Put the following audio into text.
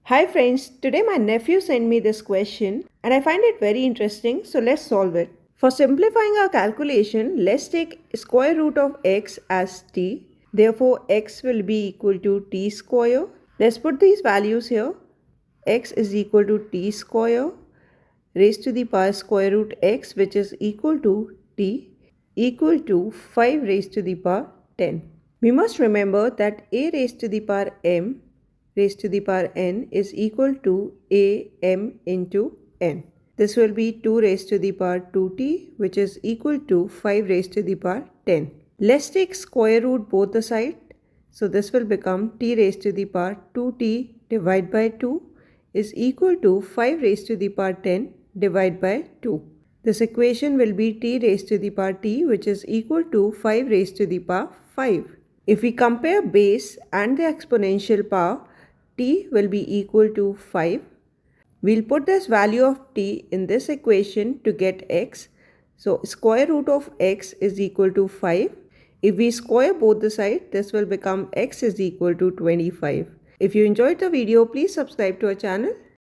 Hi friends, today my nephew sent me this question and I find it very interesting, so let's solve it. For simplifying our calculation, let's take square root of x as t. Therefore, x will be equal to t square. Let's put these values here. X is equal to t square raised to the power square root x, which is equal to t, equal to 5 raised to the power 10. We must remember that a raised to the power m raised to the power n is equal to am into n. This will be 2 raised to the power 2t, which is equal to 5 raised to the power 10. Let's take square root both the sides. So this will become t raised to the power 2t divided by 2 is equal to 5 raised to the power 10 divided by 2. This equation will be t raised to the power t, which is equal to 5 raised to the power 5. If we compare base and the exponential power, t will be equal to 5. We'll put this value of t in this equation to get x. So square root of x is equal to 5. If we square both the sides, this will become x is equal to 25. If you enjoyed the video, please subscribe to our channel.